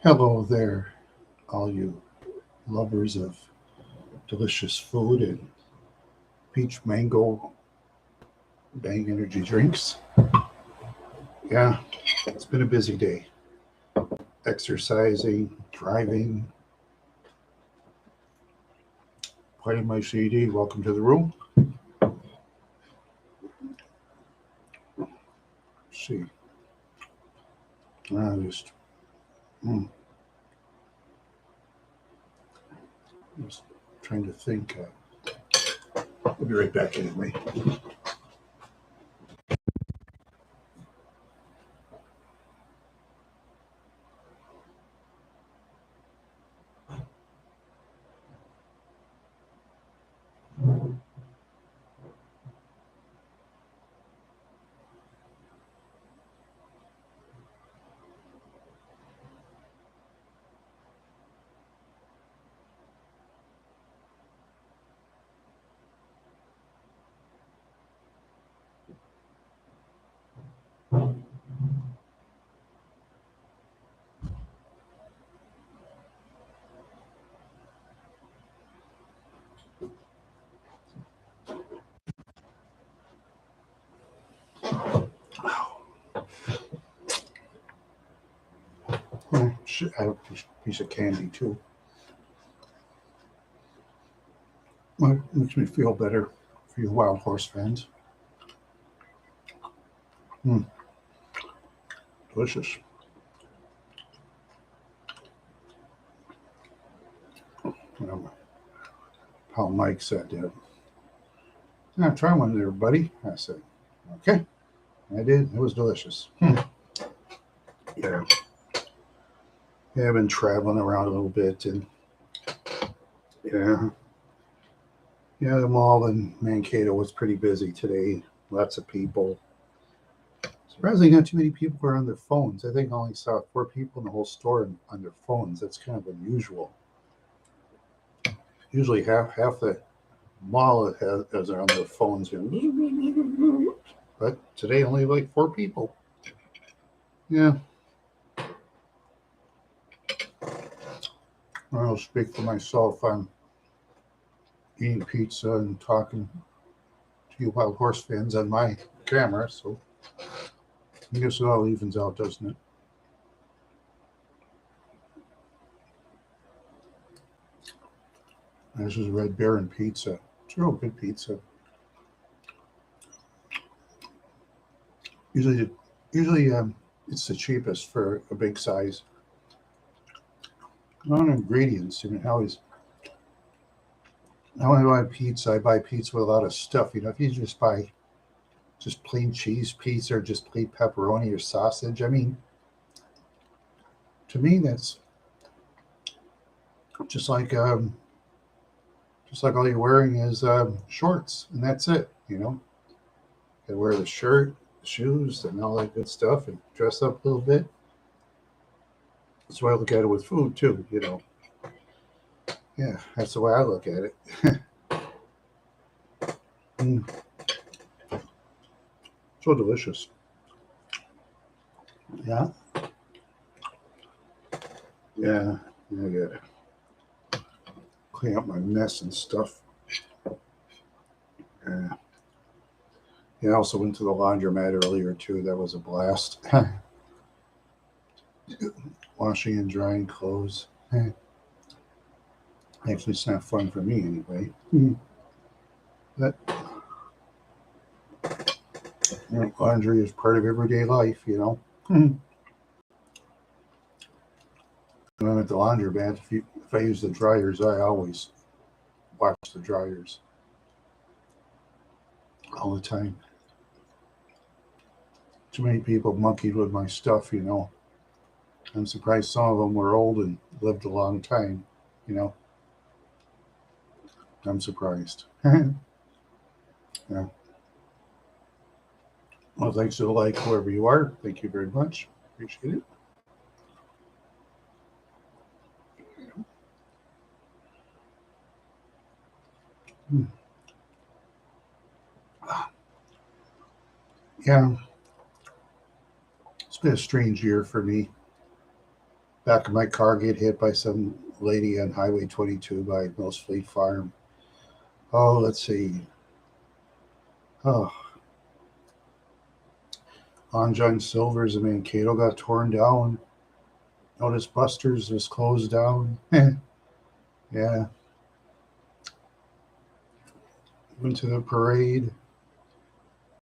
Hello there, all you lovers of delicious food and peach mango bang energy drinks. Yeah, it's been a busy day. Exercising, driving, playing my CD. Welcome to the room. Let's see, just, mm, just trying to think. I'll be right back anyway. I have a piece of candy too. Well, it makes me feel better for you wild horse fans. Mm, delicious. Um, How Mike said, "Yeah, try one there, buddy." I said, okay. I did. It was delicious. Yeah. Yeah, I've been traveling around a little bit, and yeah, yeah, the mall in Mankato was pretty busy today. Lots of people. Surprisingly, not too many people were on their phones. I think I only saw 4 people in the whole store on their phones. That's kind of unusual. Usually, half the mall has are on their phones, but today only like 4 people. Yeah, I'll speak for myself. I'm eating pizza and talking to you wild horse fans on my camera, so I guess it all evens out, doesn't it? This is Red Baron pizza. It's real good pizza. Usually, usually it's the cheapest for a big size. On ingredients, I mean, when I buy pizza, I buy pizza with a lot of stuff. If you just buy just plain cheese pizza or just plain pepperoni or sausage, I mean, to me that's just like um, just like all you're wearing is shorts, and that's it. You wear the shirt, the shoes, and all that good stuff, and dress up a little bit. That's the way I look at it with food too. Yeah, that's the way I look at it. Mm, so delicious. Yeah, yeah, yeah. I gotta clean up my mess and stuff. Yeah, yeah. I also went to the laundromat earlier too. That was a blast. Washing and drying clothes. Actually, it's not fun for me anyway. But laundry is part of everyday life. When I'm at the laundromat, if I use the dryers, I always wash the dryers all the time. Too many people monkeyed with my stuff. I'm surprised some of them were old and lived a long time. You know, I'm surprised. Yeah. Well, thanks to the like, whoever you are. Thank you very much. Appreciate it. Hmm. Yeah, it's been a strange year for me. Back of my car get hit by some lady on Highway 22 by Mills Fleet Farm. Oh, let's see. Oh, Long John Silver's in Mankato got torn down. Notice Buster's was closed down. Yeah, went to the parade.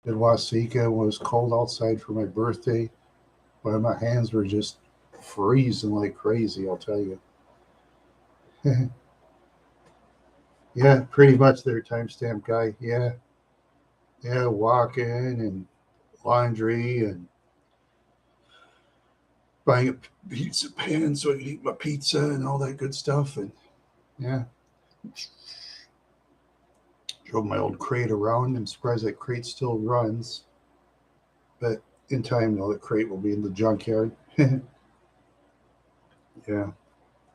Did Wasika. It was cold outside for my birthday, but my hands were just freezing like crazy, I'll tell you. Yeah, pretty much their timestamp guy. Yeah, yeah, walking and laundry and buying a pizza pan so I could eat my pizza and all that good stuff. And yeah, drove my old crate around. I'm surprised that crate still runs, but in time, though, the crate will be in the junkyard. Yeah,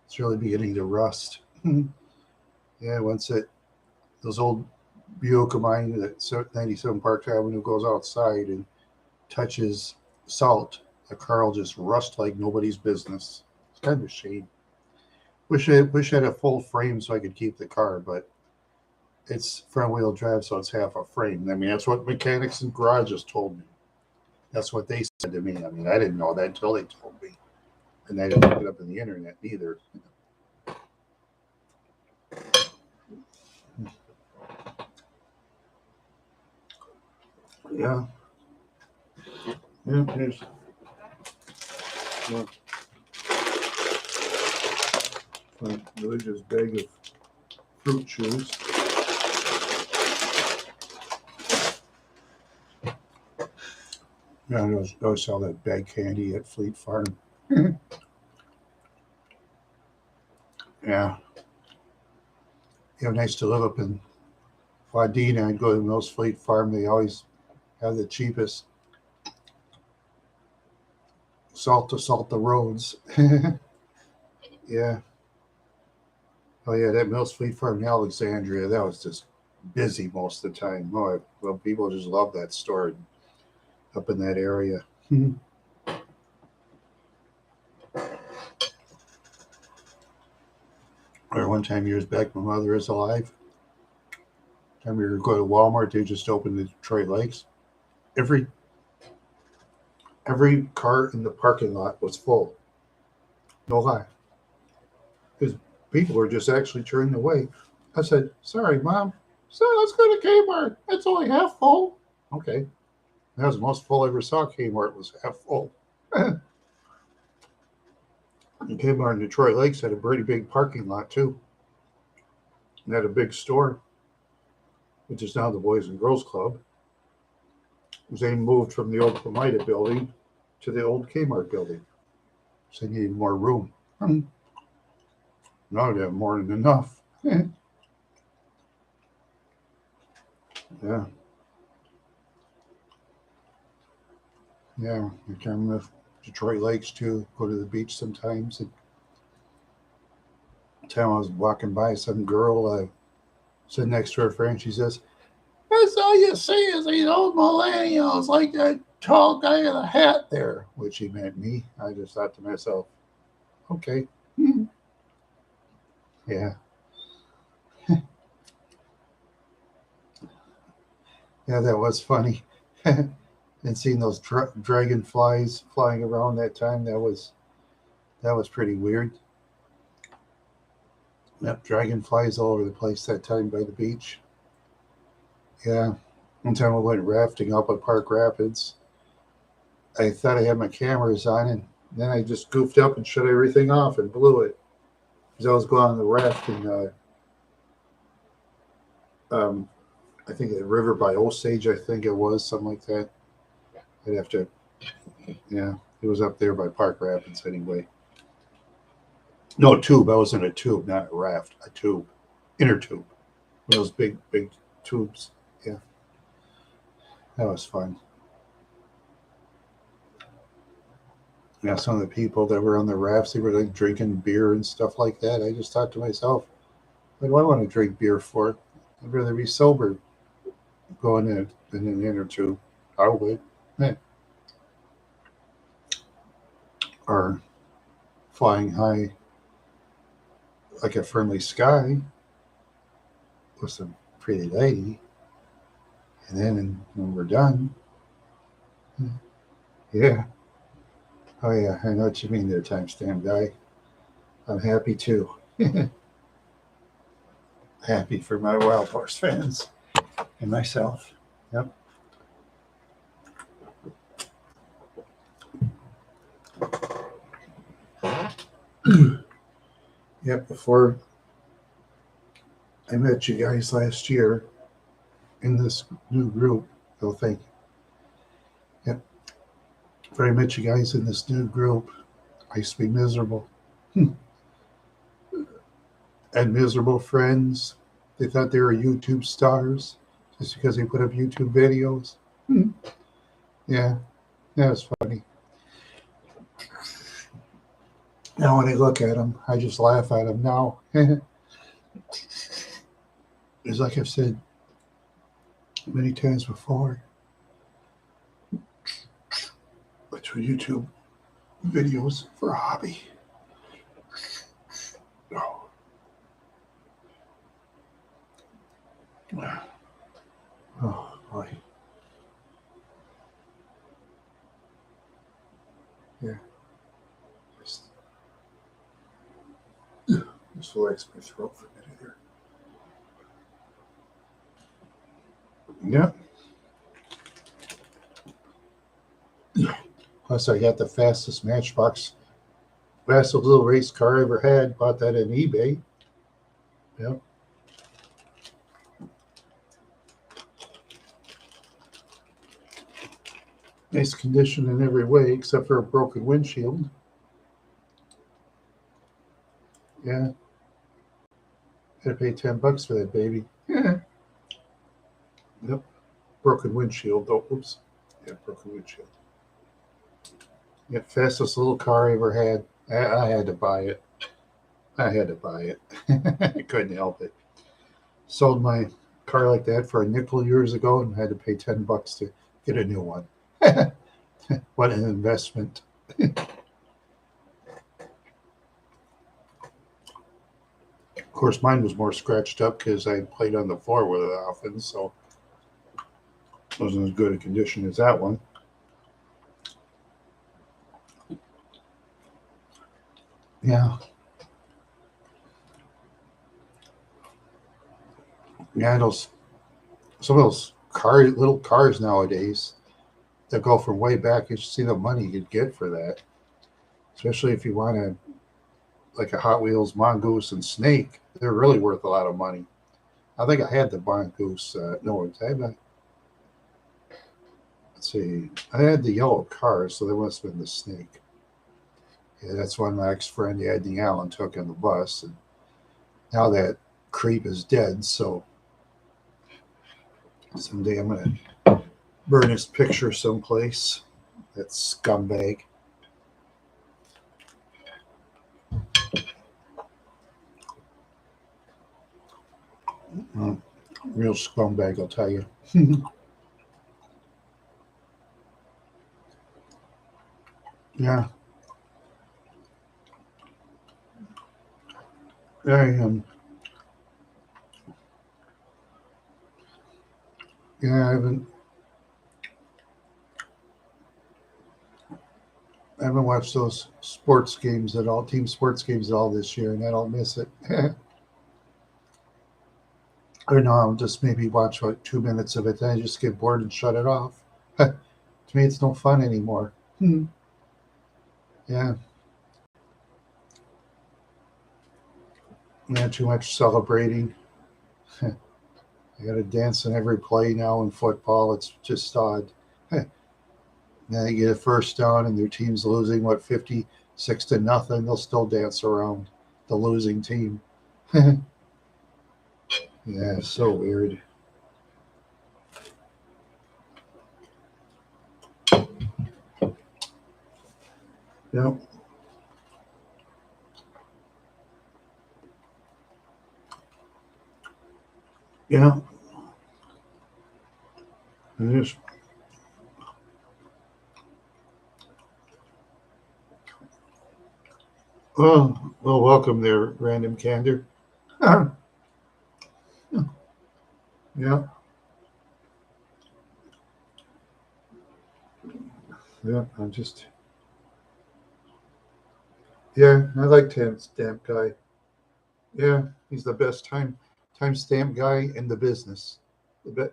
it's really beginning to rust. Yeah, once those old Buick of mine, that 97 Park Avenue goes outside and touches salt, the car will just rust like nobody's business. It's kind of a shame. Wish I had a full frame so I could keep the car, but it's front wheel drive, so it's half a frame. I mean, that's what mechanics and garages told me. That's what they said to me. I mean, I didn't know that until they told me, and I didn't look it up in the internet either. Yeah, yeah. Here's my religious bag of fruit chews. Yeah, I sell that bag candy at Fleet Farm. Yeah, nice to live up in Wadena. I'd go to Mills Fleet Farm. They always have the cheapest salt to salt the roads. Yeah. Oh yeah, that Mills Fleet Farm in Alexandria, that was just busy most of the time. Oh, well, people just love that store up in that area. Or one time years back, my mother is alive. Time we were going to Walmart, they just opened the Detroit Lakes. Every car in the parking lot was full. No lie. Because people were just actually turning away. I said, sorry, Mom. So let's go to Kmart. It's only half full. Okay. That was the most full I ever saw. Kmart was half full. And Kmart in Detroit Lakes had a pretty big parking lot too. And had a big store, which is now the Boys and Girls Club. They moved from the old Pomida building to the old Kmart building. So they needed more room. Now they have more than enough. Yeah. Yeah. I can remember Detroit Lakes too. Go to the beach sometimes. And the time I was walking by, some girl sitting next to her friend, she says, that's all you see is these old millennials like that tall guy in a hat there, which he meant me. I just thought to myself, okay. Yeah. Yeah, that was funny. And seeing those dragonflies flying around that time, that was pretty weird. Yep, dragonflies all over the place that time by the beach. Yeah. One time I went rafting up at Park Rapids. I thought I had my cameras on, and then I just goofed up and shut everything off and blew it. Because I was going on the raft in, I think the river by Osage, I think it was, something like that. I'd have to, yeah, it was up there by Park Rapids anyway. No, a tube. I was in a tube, not a raft, a tube, inner tube. One of those big tubes. Yeah, that was fun. Yeah, some of the people that were on the rafts, they were like drinking beer and stuff like that. I just thought to myself, what do I want to drink beer for? I'd rather be sober going in an inner tube. I would. Yeah. Or flying high like a friendly sky with some pretty lady. And then when we're done, yeah. Oh, yeah, I know what you mean there, timestamp guy. I'm happy too. Happy for my Wild Horse fans and myself. Yep. Yep, before I met you guys last year in this new group, oh, thank you. Yep. Before I met you guys in this new group, I used to be miserable. Had miserable friends. They thought they were YouTube stars just because they put up YouTube videos. Yeah, that was funny. Now when I look at them, I just laugh at them now. It's like I've said many times before. I do YouTube videos for a hobby. Oh, oh boy. Yeah. Just relax my throat for a minute here. Yeah. Plus, I got the fastest Matchbox, fastest little race car I ever had. Bought that on eBay. Yep. Nice condition in every way except for a broken windshield. Yeah. Had to pay $10 for that baby. Yeah. Yep. Broken windshield though. Oops. Yeah, broken windshield. Yeah, fastest little car I ever had. I had to buy it. I had to buy it. I couldn't help it. Sold my car like that for a nickel years ago and had to pay $10 to get a new one. What an investment. Of course, mine was more scratched up because I played on the floor with it often, so it wasn't as good a condition as that one. Yeah. Yeah, some of those little cars nowadays that go from way back, you should see the money you'd get for that. Especially if you want to, like a Hot Wheels Mongoose and Snake, they're really worth a lot of money. I think I had the Mongoose. No, I had the, let's see, I had the yellow car, so there must have been the Snake. Yeah, that's one my ex-friend Andy Allen took on the bus, and now that creep is dead. So someday I'm gonna burn his picture someplace. That scumbag. Real scumbag, I'll tell you. Yeah, I yeah, I haven't watched those sports games at all, team sports games at all this year, and I don't miss it. I don't know. I'll just maybe watch like 2 minutes of it, then I just get bored and shut it off. To me, it's no fun anymore. Yeah, not too much celebrating. I got to dance in every play now in football. It's just odd. Then they get a first down and their team's losing, what, 56-0. They'll still dance around the losing team. Yeah, so weird. Yep. Yeah. It is. Well, welcome there, Random Candor. Yeah, yeah. Yeah. I like Timestamp Guy. Yeah, he's the best timestamp guy in the business. The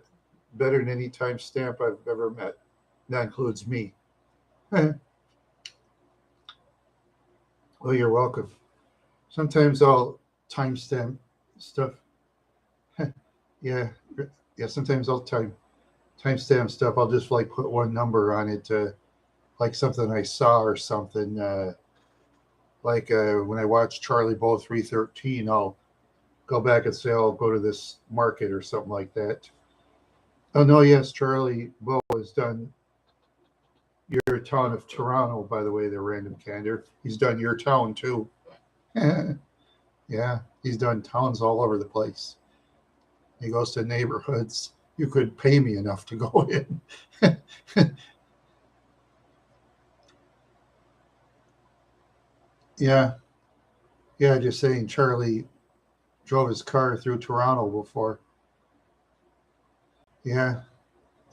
better than any timestamp I've ever met. That includes me. Well, you're welcome. Sometimes I'll timestamp stuff. Yeah, yeah. Sometimes I'll timestamp stuff. I'll just like put one number on it, like something I saw or something. Like when I watch Charlie Bull 313, I'll go back and say I'll go to this market or something like that. Oh no, yes, Charlie Bull has done your town of Toronto, by the way, the random candor. He's done your town too. Yeah, he's done towns all over the place. He goes to neighborhoods. You could pay me enough to go in. Yeah, yeah, just saying Charlie drove his car through Toronto before. Yeah,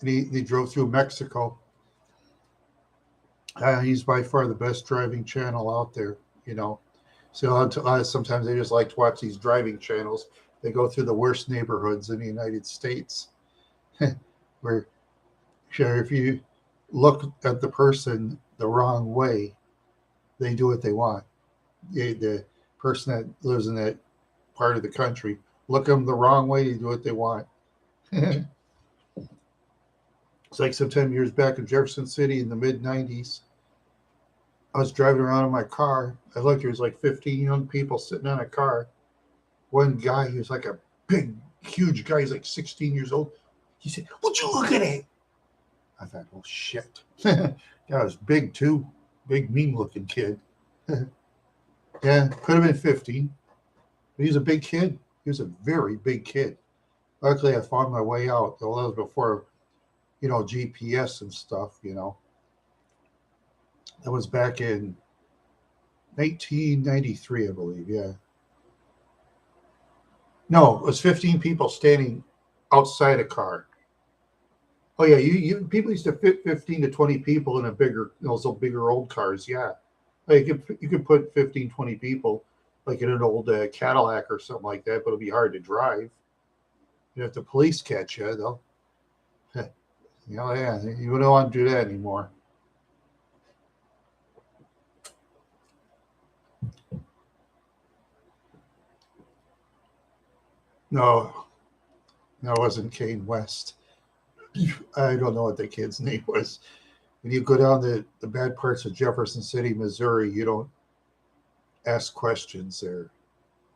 and he drove through Mexico. He's by far the best driving channel out there, you know. So sometimes I just like to watch these driving channels. They go through the worst neighborhoods in the United States, where sure if you look at the person the wrong way, they do what they want. The person that lives in that part of the country, look them the wrong way, they do what they want. It's like sometime years back in Jefferson City in the mid '90s. I was driving around in my car. I looked, there was like 15 young people sitting in a car. One guy, he was like a big, huge guy. He's like 16 years old. He said, "Would you look at it?" I thought, "Oh shit." Guy was big too, big, mean-looking kid. Yeah, could have been 15, but he was a big kid. He was a very big kid. Luckily, I found my way out. Well, that was before, GPS and stuff. That was back in 1993, I believe. Yeah. No, it was 15 people standing outside a car. Oh yeah, people used to fit 15 to 20 people in a bigger, those bigger old cars. Yeah, like you could put 15, 20 people like in an old Cadillac or something like that, but it'll be hard to drive. If the police catch you, they'll, yeah, you don't want to do that anymore. No, no, it wasn't Kane West. I don't know what the kid's name was. When you go down the bad parts of Jefferson City, Missouri, you don't ask questions there,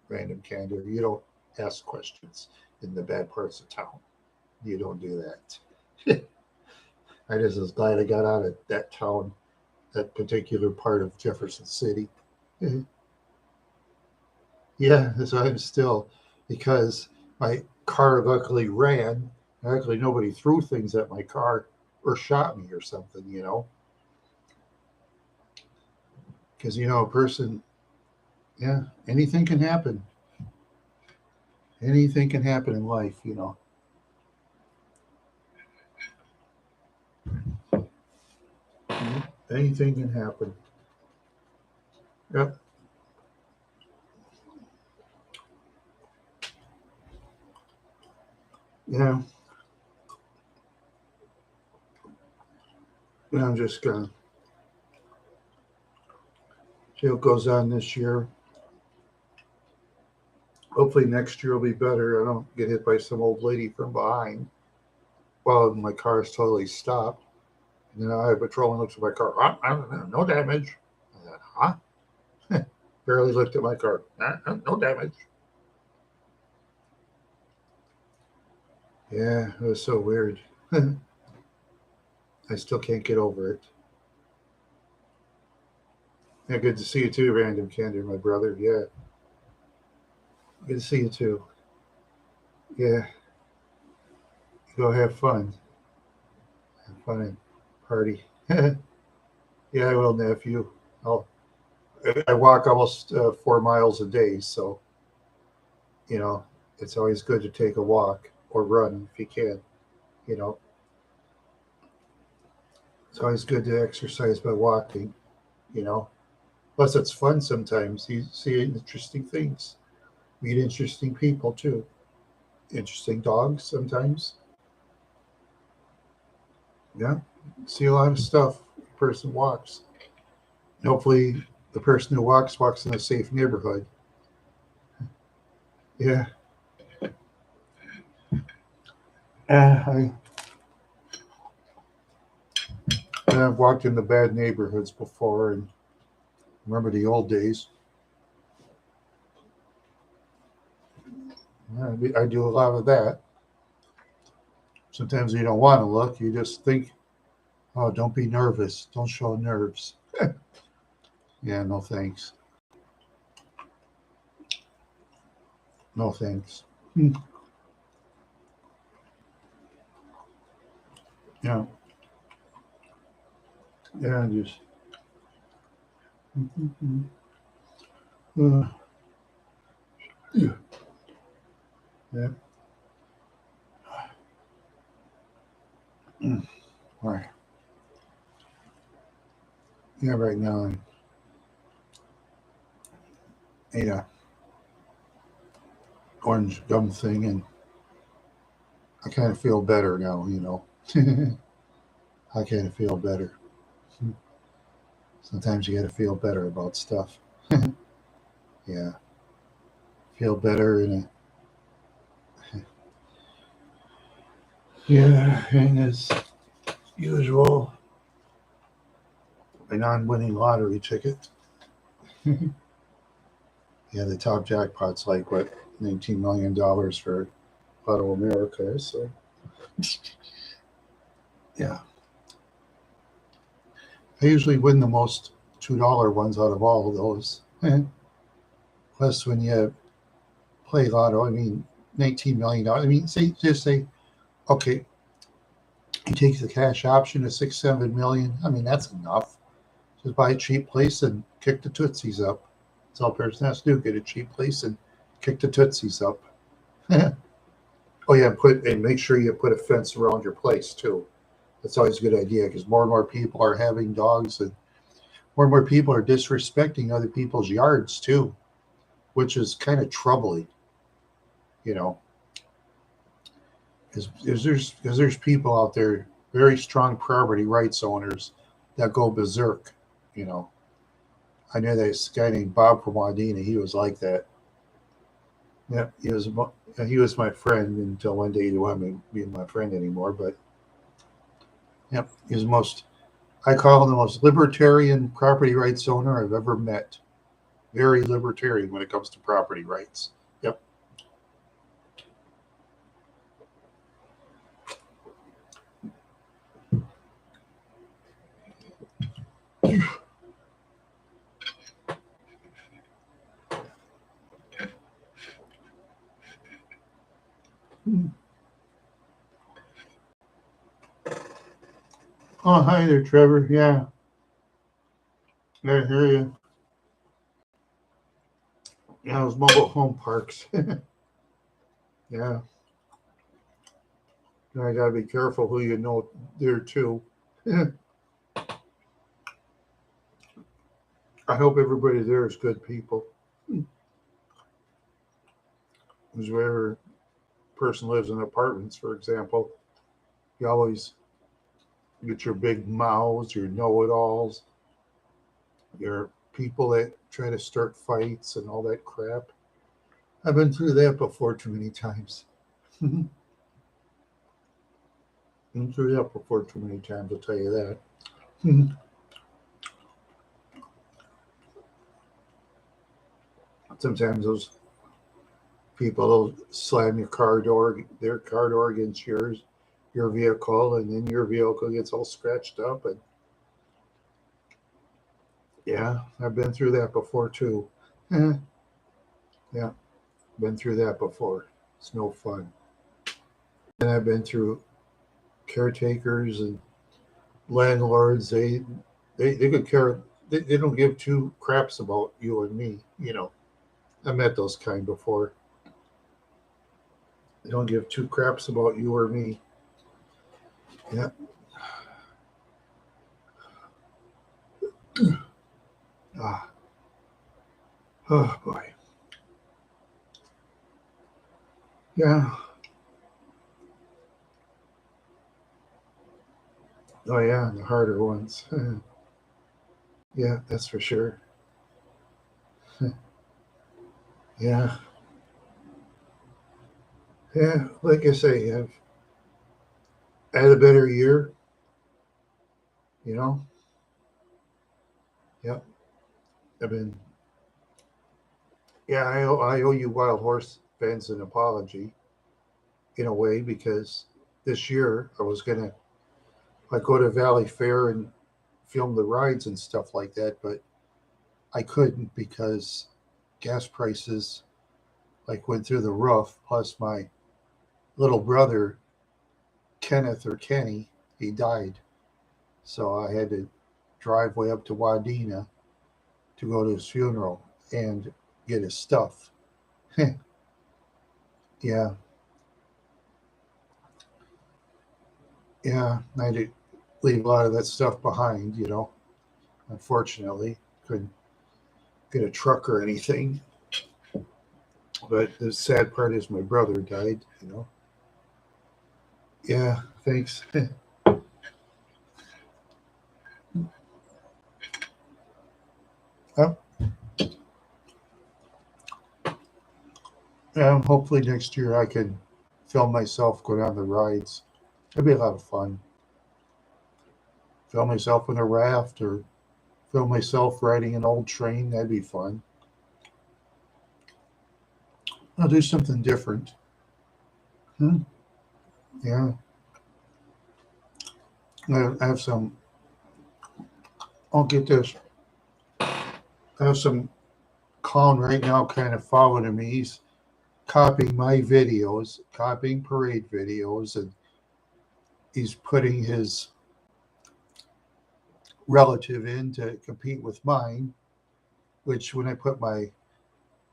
random candor. You don't ask questions in the bad parts of town. You don't do that. I just was glad I got out of that town, that particular part of Jefferson City. Yeah, so I'm still, because my car luckily ran. Luckily, nobody threw things at my car or shot me or something. Because, a person, yeah, anything can happen. Anything can happen in life. Anything can happen. Yep. Yeah. And I'm just going to see what goes on this year. Hopefully next year will be better. I don't get hit by some old lady from behind while my car is totally stopped. And then I have a patrolman looks at my car. No damage. I thought, huh? Barely looked at my car. No damage. Yeah, it was so weird. I still can't get over it. Yeah, good to see you too, Random Candor, my brother. Yeah, good to see you too. Yeah, go have fun. Have fun and party. Yeah, I will, nephew. I'll I walk almost 4 miles a day, so you know it's always good to take a walk or run if you can. You know, it's always good to exercise by walking. You know, plus it's fun sometimes. You see interesting things, meet interesting people too, interesting dogs sometimes. Yeah, see a lot of stuff. A person walks. Hopefully, the person who walks in a safe neighborhood. Yeah, I I've walked in the bad neighborhoods before and remember the old days. I do a lot of that. Sometimes you don't want to look. You just think, oh, don't be nervous. Don't show nerves. Yeah, no thanks. No thanks. Hmm. Yeah, yeah, just. Uh, yeah, yeah. Mm. All right. Yeah, right now I ate a orange gum thing and I kind of feel better now, you know. I kind of feel better. Sometimes you got to feel better about stuff. Yeah, feel better in a yeah, and as usual, a non-winning lottery ticket. Yeah, the top jackpot's like what $19 million for Lotto America. So yeah, I usually win the most $2 ones out of all of those. Plus, when you play Lotto, I mean $19 million. I mean, just say okay, you take the cash option of 6-7 million. I mean that's enough. Just buy a cheap place and kick the tootsies up. That's all a person has to do. Get a cheap place and kick the tootsies up. Oh yeah, put and make sure you put a fence around your place too. That's always a good idea because more and more people are having dogs and more people are disrespecting other people's yards too, which is kind of troubling. You know, because there's people out there, very strong property rights owners that go berserk. You know, I knew this guy named Bob from Wadena. He was like that. Yeah, he was my friend until one day he didn't want me being my friend anymore. But yep, he was the most. I call him the most libertarian property rights owner I've ever met. Very libertarian when it comes to property rights. Yep. Oh, hi there, Trevor. Yeah, I hear you. Yeah, those mobile home parks. Yeah, I gotta be careful who you know there too. I hope everybody there is good people. Because wherever person lives in apartments, for example, you always get your big mouths, your know-it-alls, your people that try to start fights and all that crap. I've been through that before too many times. Been through that before too many times, I'll tell you that. Sometimes those people will slam their car door against your vehicle, and then your vehicle gets all scratched up. And yeah, I've been through that before too. Yeah, been through that before. It's no fun. And I've been through caretakers and landlords. They could care they don't give two craps about you and me. I met those kind before. They don't give two craps about you or me. Yeah. Ah. Oh boy. Yeah. Oh yeah, the harder ones. Yeah, that's for sure. Yeah. Yeah. Like I say, I've had a better year. You know. Yep. I've been. Yeah, I owe you Wild Horse fans an apology in a way because this year I was gonna like go to Valley Fair and film the rides and stuff like that, but I couldn't because gas prices like went through the roof. Plus, my little brother Kenneth or Kenny, he died, so I had to drive way up to Wadena to go to his funeral and get his stuff. Yeah, yeah, I had to leave a lot of that stuff behind. Unfortunately, couldn't get a truck or anything. But the sad part is my brother died. Yeah, thanks. Oh, hopefully next year I can film myself go down the rides. It'd be a lot of fun. Film myself in a raft or film myself riding an old train. That'd be fun. I'll do something different. Hmm. Yeah, I have some. I'll get this. I have some clown right now kind of following me. He's copying my videos, copying parade videos, and he's putting his relative in to compete with mine. Which, when I put my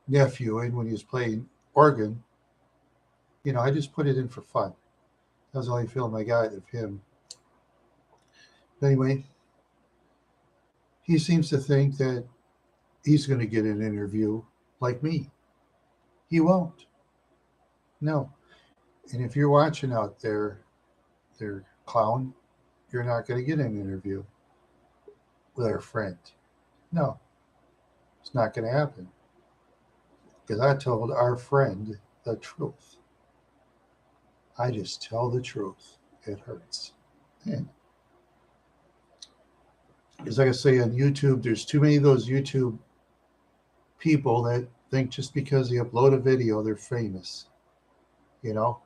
nephew in when he was playing organ, I just put it in for fun. That was the only film I got of him. But anyway, he seems to think that he's going to get an interview like me. He won't. No. And if you're watching out there, clown, you're not going to get an interview with our friend. No, it's not going to happen because I told our friend the truth. I just tell the truth. It hurts. And because, like I say on YouTube, there's too many of those YouTube people that think just because they upload a video, they're famous. You know,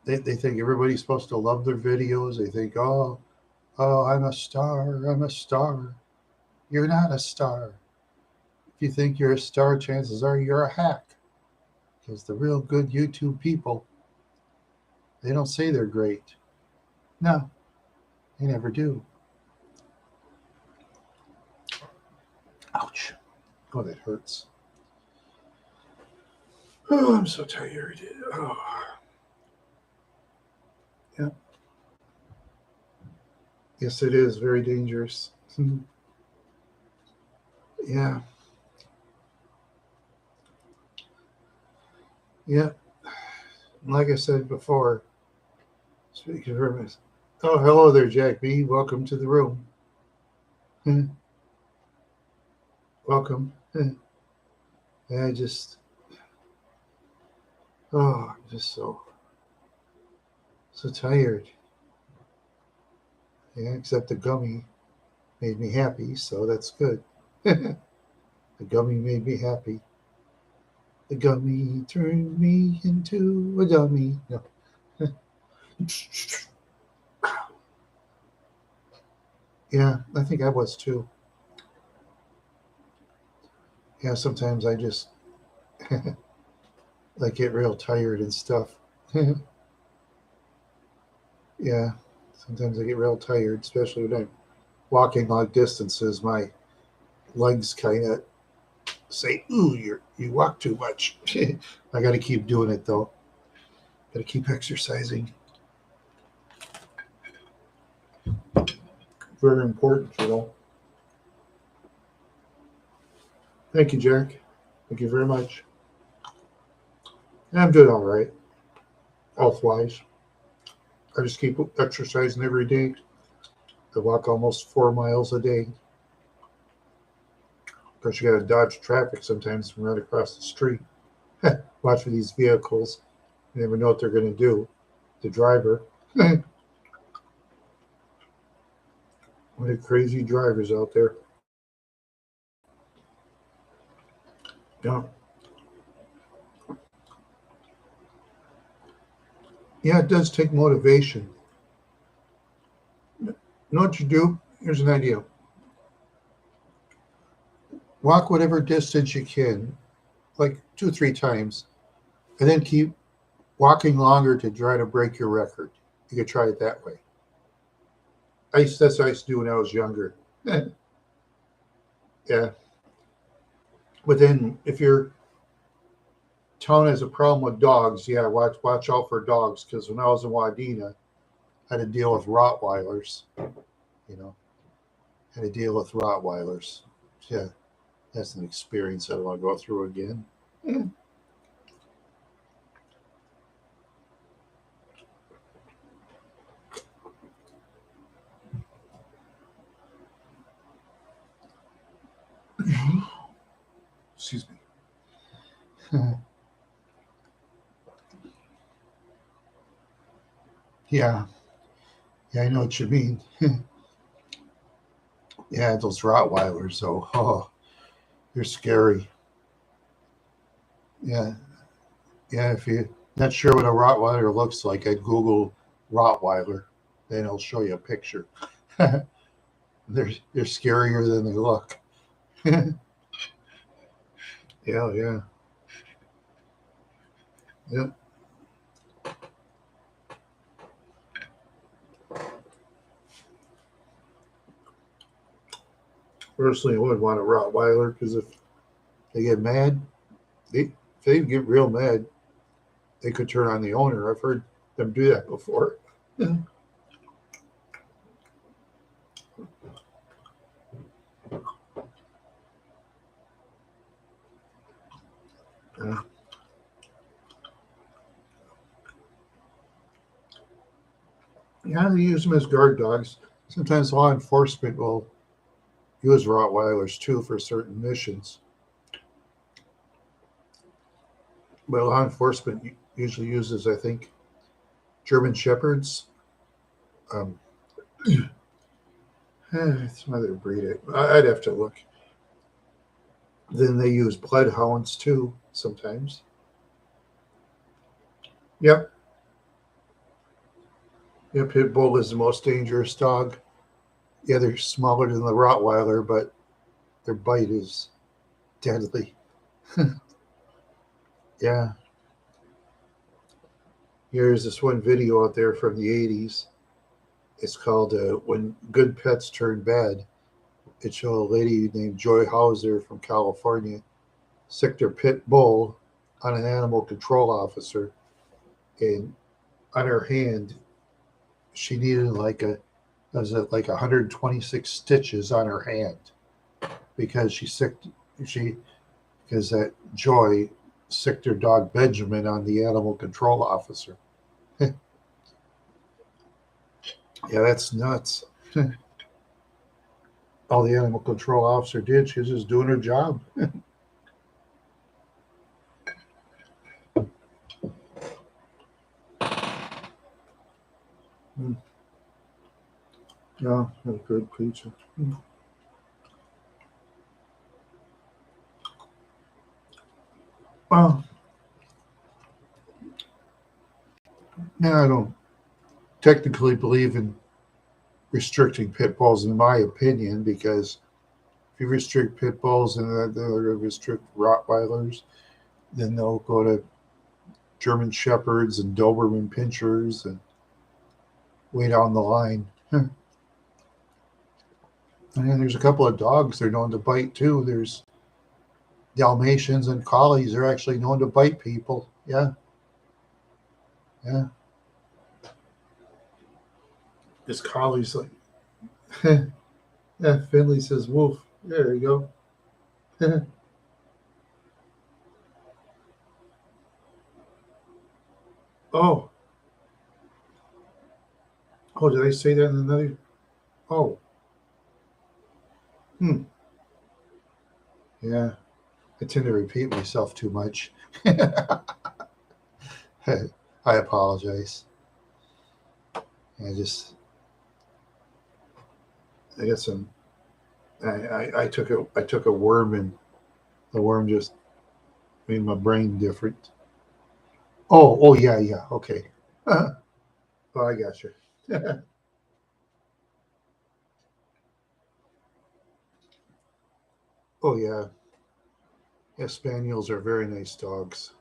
they think everybody's supposed to love their videos. They think, oh, I'm a star. I'm a star. You're not a star. If you think you're a star, chances are you're a hack. Because the real good YouTube people, they don't say they're great. No, they never do. Ouch. Oh, that hurts. Oh, I'm so tired. Oh, yeah. Yes, it is very dangerous. Yeah, yeah. Like I said before, speaking for myself. Oh, hello there, Jack B. Welcome to the room. Welcome. Yeah, I'm just so tired. Yeah, except the gummy made me happy, so that's good. The gummy made me happy. The gummy turned me into a dummy. No. Yeah, I think I was too. Yeah, sometimes I just like get real tired and stuff. Yeah, sometimes I get real tired, especially when I'm walking long distances, my legs kind of say, "Ooh, you walk too much." I got to keep doing it though. Got to keep exercising. Very important, you know. Thank you, Jack. Thank you very much. I'm doing all right, health wise. I just keep exercising every day. I walk almost 4 miles a day. Of course, you got to dodge traffic sometimes from right across the street. Watch for these vehicles. You never know what they're going to do. The driver. What a crazy drivers out there. Yeah. Yeah, it does take motivation. You know what you do? Here's an idea. Walk whatever distance you can, like 2 or 3 times, and then keep walking longer to try to break your record. You could try it that way. That's what I used to do when I was younger. Yeah. But then if your town has a problem with dogs, yeah, watch out for dogs. Because when I was in Wadena, I had to deal with Rottweilers. You know, had to deal with Rottweilers. Yeah, that's an experience I don't want to go through again. Excuse me. Yeah, yeah, I know what you mean. Yeah, those Rottweilers, though. Oh, they're scary. Yeah, yeah. If you're not sure what a Rottweiler looks like, I'd Google Rottweiler. Then it'll show you a picture. They're scarier than they look. Yeah, yeah, yeah. Personally, I would want a Rottweiler because if they get mad, if they get real mad, they could turn on the owner. I've heard them do that before. Yeah. Yeah, they use them as guard dogs. Sometimes law enforcement will use Rottweilers too for certain missions. But law enforcement usually uses, I think, German Shepherds. Um, it's another breed. I'd have to look. Then they use bloodhounds too sometimes. Yep. Yeah, Pit Bull is the most dangerous dog. Yeah, they're smaller than the Rottweiler, but their bite is deadly. Yeah. Here's this one video out there from the 80s. It's called When Good Pets Turn Bad. It showed a lady named Joy Hauser from California sicked her pit bull on an animal control officer. And on her hand, she needed was it like 126 stitches on her hand because she, because that Joy sicked her dog Benjamin on the animal control officer. Yeah, that's nuts. All the animal control officer did, she was just doing her job. Mm. Yeah, that's good pizza. Mm. Well, now I don't technically believe in restricting pit bulls, in my opinion, because if you restrict pit bulls and then they'll restrict Rottweilers, then they'll go to German Shepherds and Doberman Pinschers and way down the line. And then there's a couple of dogs they're known to bite too. There's Dalmatians and collies are actually known to bite people. Yeah, yeah. This collie's like, yeah. Finley says woof. There you go. Oh, oh, did I say that in another? Oh, hmm. Yeah, I tend to repeat myself too much. I apologize. I just, I got some. I took a worm and the worm just made my brain different. Oh, yeah, yeah. Okay. Oh, I got you. Oh, yeah. Yeah, spaniels are very nice dogs.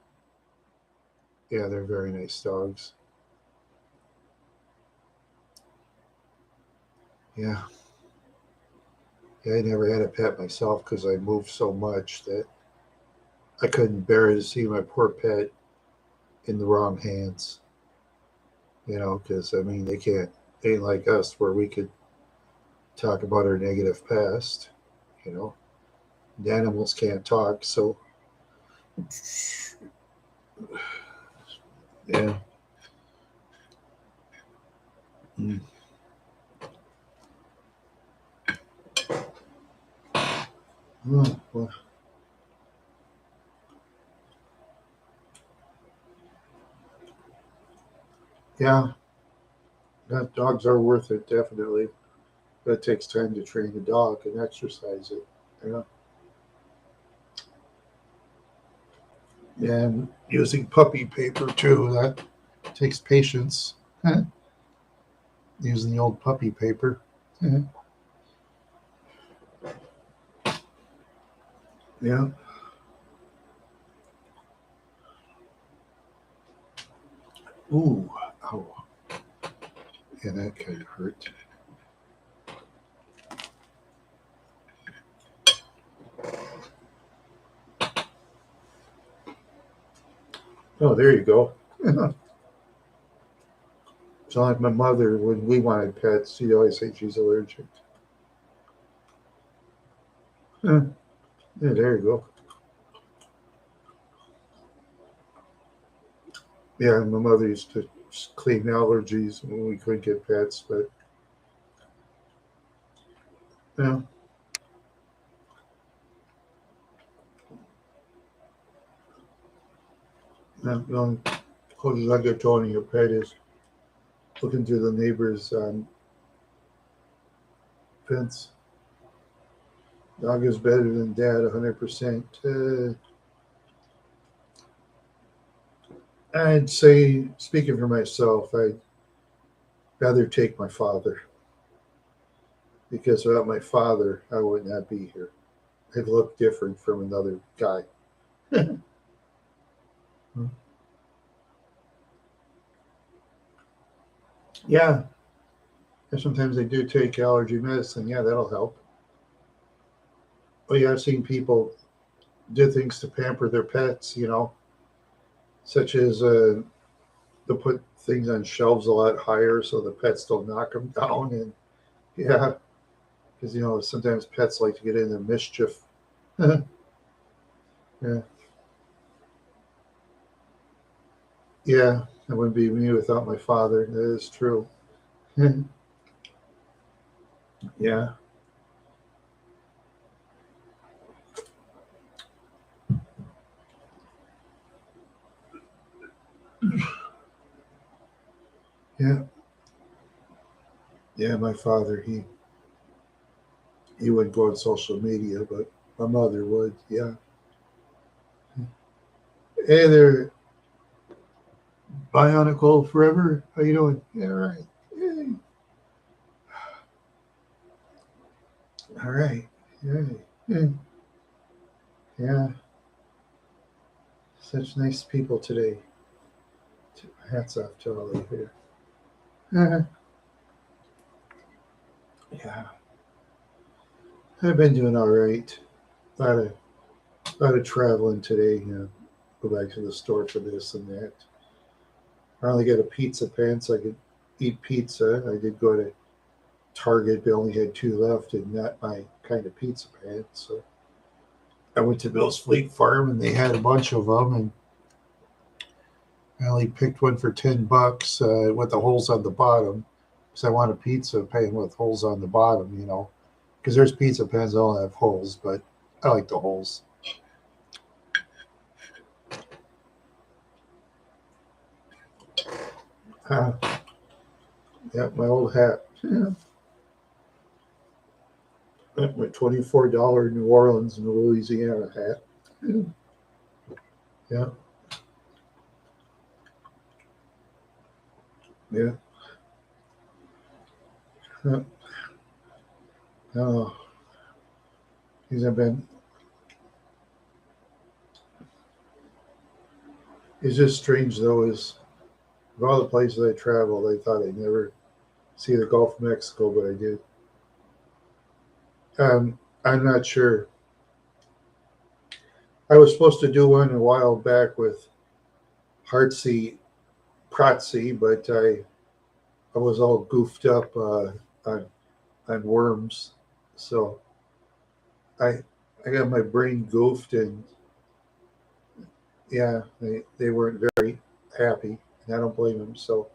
Yeah, they're very nice dogs. Yeah. Yeah, I never had a pet myself because I moved so much that I couldn't bear to see my poor pet in the wrong hands. Because I mean, they ain't like us where we could talk about our negative past. You know, the animals can't talk, so yeah. Mm. Oh, well, yeah, dogs are worth it, definitely. But it takes time to train a dog and exercise it. Yeah. And using puppy paper too, that takes patience. Using the old puppy paper. Yeah. Ooh. Oh. Yeah, that kind of hurt. Oh, there you go. So like my mother, when we wanted pets, she'd always say she's allergic. Yeah, there you go. Yeah, my mother used to clean allergies when we couldn't get pets, but yeah, the only closest I get to owning a pet is looking through the neighbor's fence. Dog is better than dad, 100%. I'd say, speaking for myself, I'd rather take my father because without my father, I would not be here. I'd look different from another guy. Yeah, and sometimes they do take allergy medicine. Yeah, that'll help. Oh, yeah, I've seen people do things to pamper their pets, such as they'll put things on shelves a lot higher so the pets don't knock them down. And yeah, because, sometimes pets like to get into mischief. Yeah, yeah, that wouldn't be me without my father. That is true. Yeah, yeah, yeah. My father, he wouldn't go on social media, but my mother would. Yeah. Hey there, Bionicle Forever. How you doing? Yeah, right. Hey. All right. Yeah. Yeah. Yeah. Such nice people today. Hats off to all of you here. Yeah. I've been doing all right. A lot of traveling today. Go back to the store for this and that. I only got a pizza pan so I could eat pizza. I did go to Target, but only had two left and not my kind of pizza pan. So I went to Bill's Fleet Farm and they had a bunch of them, and I only picked one for $10 with the holes on the bottom because I want a pizza pan with holes on the bottom, because there's pizza pans that don't have holes, but I like the holes. Yeah, my old hat. Yeah. My $24 New Orleans and Louisiana hat. Yeah. Yeah. Yeah. Oh, these have been. It's just strange though. Is of all the places I traveled, I thought I'd never see the Gulf of Mexico, but I did. I'm not sure. I was supposed to do one a while back with Heartsy Protsy, but I was all goofed up on on worms, so I I got my brain goofed, and yeah, they weren't very happy, and I don't blame them. So,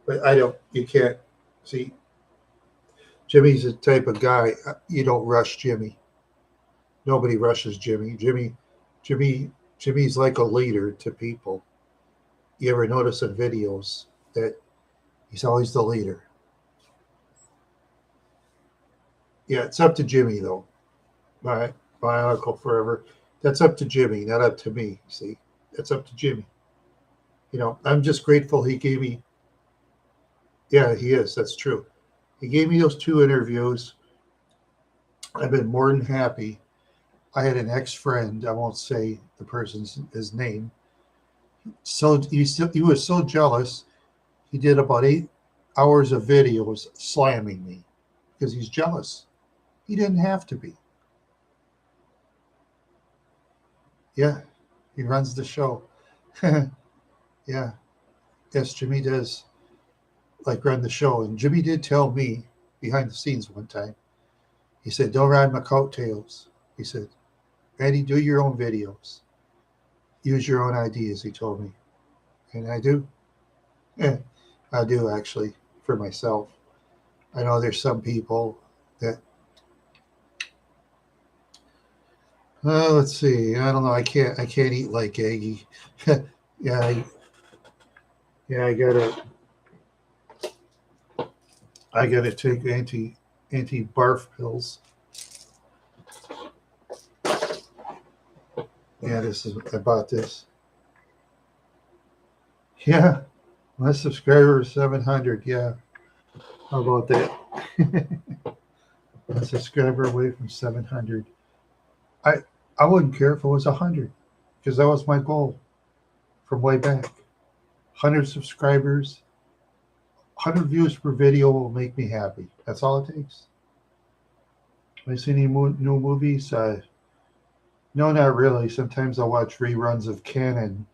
but I don't. You can't see. Jimmy's the type of guy you don't rush Jimmy. Nobody rushes Jimmy. Jimmy's like a leader to people. You ever notice in videos that he's always the leader? Yeah, it's up to Jimmy though. My my uncle forever. That's up to Jimmy, not up to me. See, that's up to Jimmy. I'm just grateful he gave me. Yeah, he is. That's true. He gave me those two interviews. I've been more than happy. I had an ex friend. I won't say the person's his name. So he was so jealous. He did about 8 hours of videos slamming me because he's jealous. He didn't have to be. Yeah, he runs the show. Yeah, yes, Jimmy does like run the show. And Jimmy did tell me behind the scenes one time. He said, "Don't ride my coattails." He said, "Randy, do your own videos. Use your own ideas." He told me, and I do. Yeah, I do actually for myself. I know there's some people that. Let's see. I don't know. I can't eat like Aggie. Yeah, yeah. I gotta take anti barf pills. Yeah, this is I bought this. Yeah, my subscriber is 700. Yeah, how about that? One subscriber away from 700. I I wouldn't care if it was 100 because that was my goal from way back. 100 subscribers, 100 views per video will make me happy. That's all it takes. I see any new movies? No, not really. Sometimes I'll watch reruns of Canon,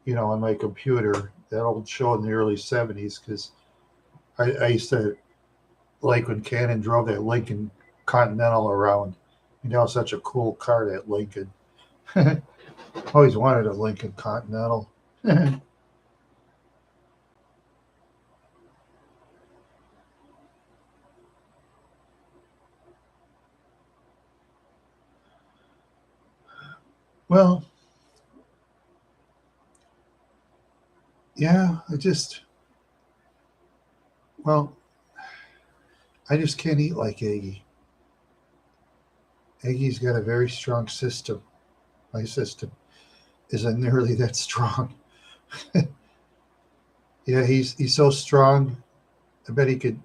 on my computer. That old show in the early 70s because I used to like when Canon drove that Lincoln Continental around. That was such a cool car, that Lincoln. Always wanted a Lincoln Continental. Well, yeah, well, I just can't eat like Aggie. Aggie's got a very strong system. My system isn't nearly that strong. Yeah, he's so strong. I bet he could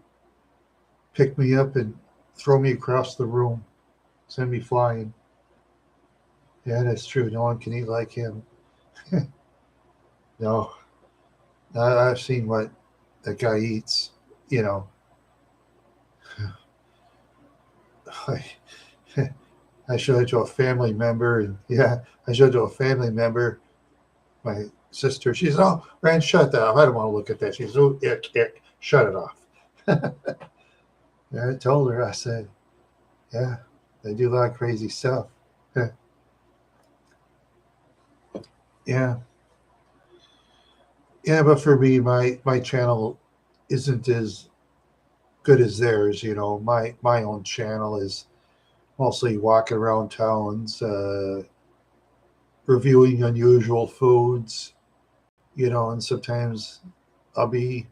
pick me up and throw me across the room, send me flying. Yeah, that's true. No one can eat like him. No, I've seen what that guy eats. You know, I showed it to a family member, and yeah, I showed it to a family member. My sister, she says, "Oh, Rand, shut that off. I don't want to look at that." She says, "Oh, ick, shut it off." Yeah, I told her. I said, "Yeah, they do a lot of crazy stuff." Yeah, yeah, yeah. But for me, my channel isn't as good as theirs. My own channel is mostly walking around towns, reviewing unusual foods. And sometimes I'll be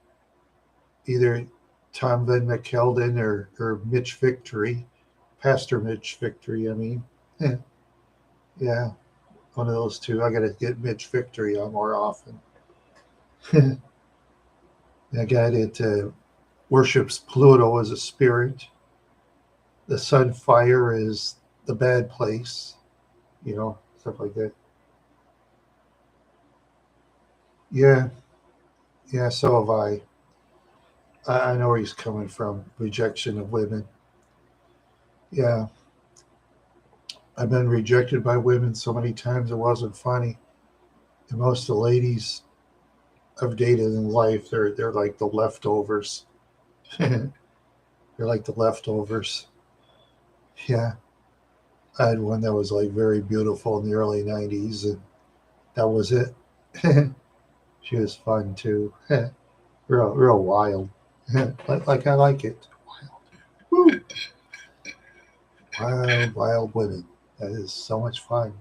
either Tom Van McKeldin or Mitch Victory, Pastor Mitch Victory. I mean, yeah, yeah, one of those two. I got to get Mitch Victory on more often. The guy that worships Pluto as a spirit. The sun fire is the bad place. Stuff like that. Yeah, yeah. So have I. I know where he's coming from. Rejection of women. Yeah, I've been rejected by women so many times it wasn't funny. And most of the ladies I've dated in life, they're like the leftovers. They're like the leftovers. Yeah, I had one that was like very beautiful in the early '90s, and that was it. She was fun too. Real wild. like I like it. Woo. Wild women. That is so much fun.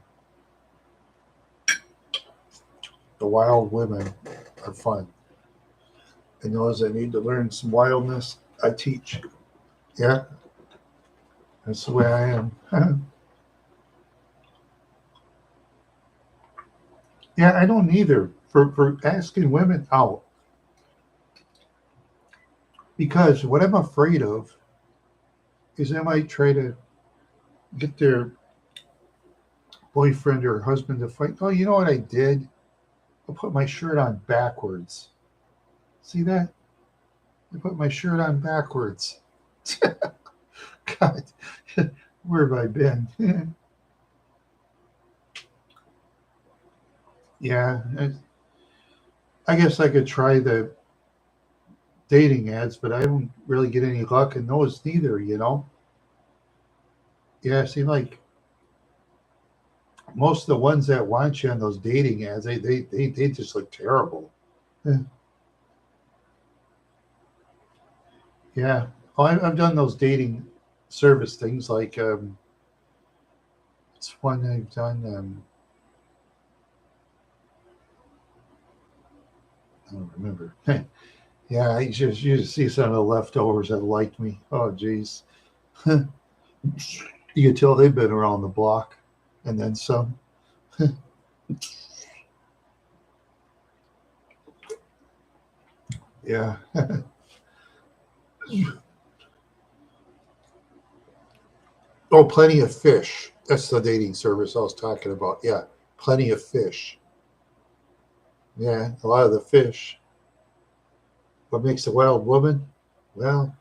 The wild women are fun. And those that need to learn some wildness, I teach. Yeah, that's the way I am. Yeah, I don't either. For asking women out, because what I'm afraid of is they might try to get their boyfriend or husband to fight. Oh, you know what I did? I put my shirt on backwards. See that? I put my shirt on backwards. God, where have I been? Yeah, I guess I could try the dating ads, but I don't really get any luck in those neither. Yeah, it seems like most of the ones that want you on those dating ads, they just look terrible. Yeah. Yeah. Oh, I've done those dating service things like it's one I've done. I don't remember. Yeah, you just see some of the leftovers that liked me. Oh, geez. You can tell they've been around the block, and then some. Yeah. Oh, Plenty of Fish. That's the dating service I was talking about. Yeah, Plenty of Fish. Yeah, a lot of the fish. What makes a wild woman? Well,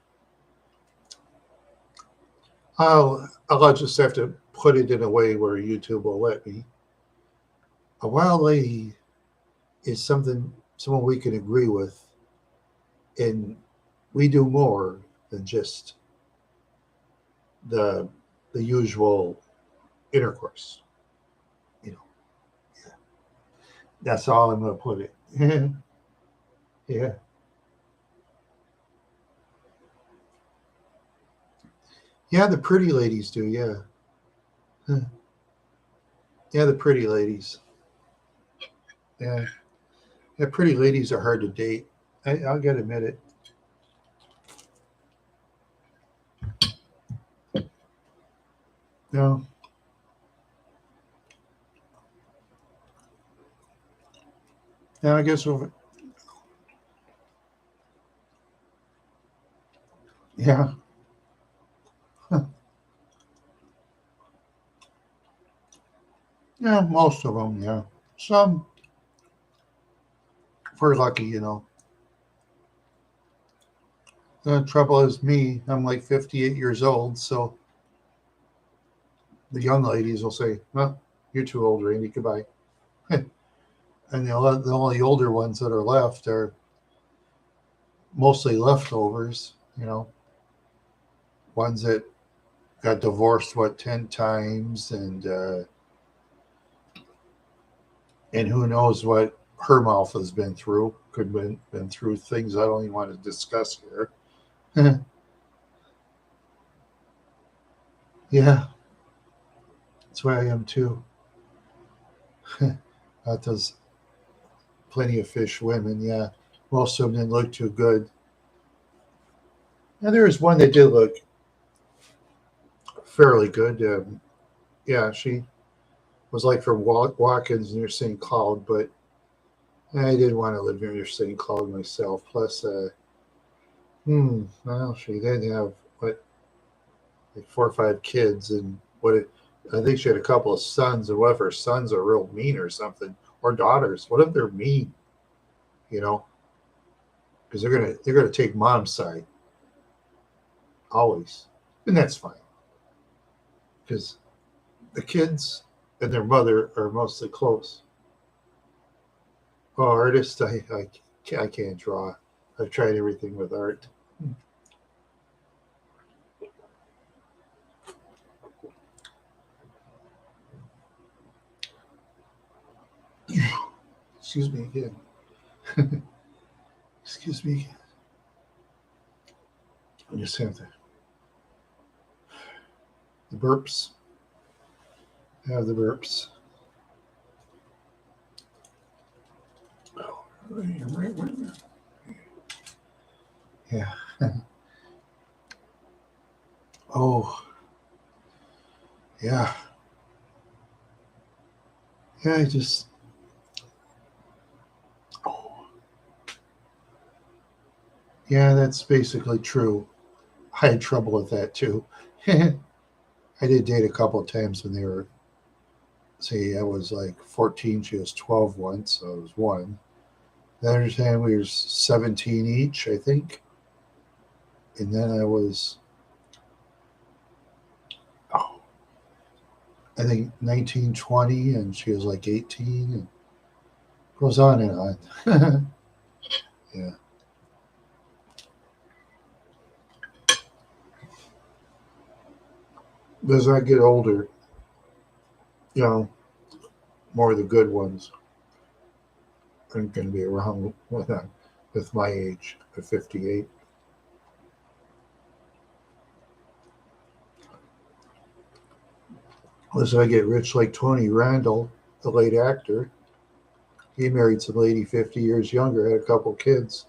I'll just have to put it in a way where YouTube will let me. A wild lady is someone we can agree with, and we do more than just the the usual intercourse. You know, yeah. That's all I'm going to put it. Yeah, yeah. The pretty ladies do. Yeah, yeah. The pretty ladies. Yeah, yeah. Pretty ladies are hard to date. I'll gotta admit it. No, no. I guess yeah, yeah. Most of them. Yeah, some if we're lucky. The trouble is me. I'm like 58 years old, so the young ladies will say, "Well, you're too old, Randy. Goodbye." And the only older ones that are left are mostly leftovers. Ones that got divorced 10 times, and who knows what her mouth has been through. Could have been through things I don't even want to discuss here. Yeah, that's where I am too. Got those plenty of fish women. Yeah, most of them didn't look too good. Now there was one that did look fairly good. Yeah, she was like from Watkins near St. Cloud, but I didn't want to live near St. Cloud myself. Plus, well, she did have what, like 4 or 5 kids, and I think she had a couple of sons, and what if her sons are real mean or something, or daughters? What if they're mean? You know, because they're gonna take mom's side always, and that's fine because the kids and their mother are mostly close. Oh, artist, I can't draw. I've tried everything with art. Excuse me again. Excuse me. I just have the burps. Have the burps. Oh, right. Yeah. Oh, yeah. Yeah, I just. Oh, yeah, that's basically true. I had trouble with that too. I did date a couple of times when they were, say, I was like 14, she was 12 once, so I was one. The other time we were 17 each, I think. And then I was, oh, I think 19, 20, and she was like 18, and goes on and on. Yeah. But as I get older, you know, more of the good ones aren't going to be around with my age of 58. Unless I get rich like Tony Randall, the late actor. He married some lady 50 years younger, had a couple kids.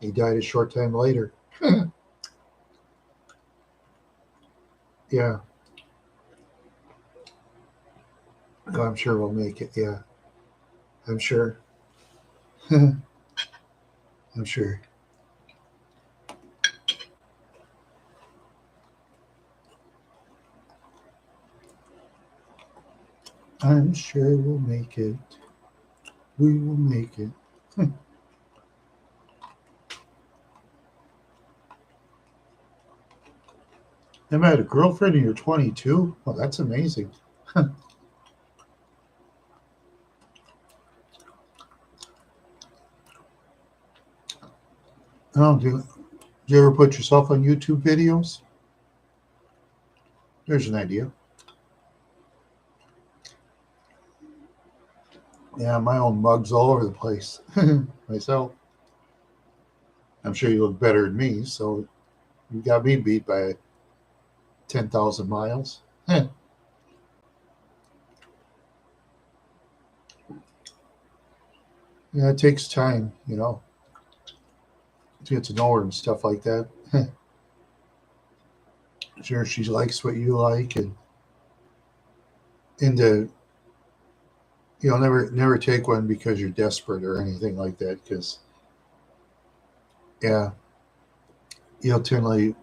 He died a short time later. Yeah, I'm sure we'll make it. Yeah, I'm sure. I'm sure. I'm sure we'll make it. We will make it. I met a girlfriend and you're 22. Well, that's amazing. I don't do. Do you ever put yourself on YouTube videos? There's an idea. Yeah, my own mugs all over the place. Myself. I'm sure you look better than me, so you got me beat by 10,000 miles. Yeah, it takes time, to get to know her and stuff like that. Sure, she likes what you like, and never take one because you're desperate or anything like that. Because yeah, you'll tend like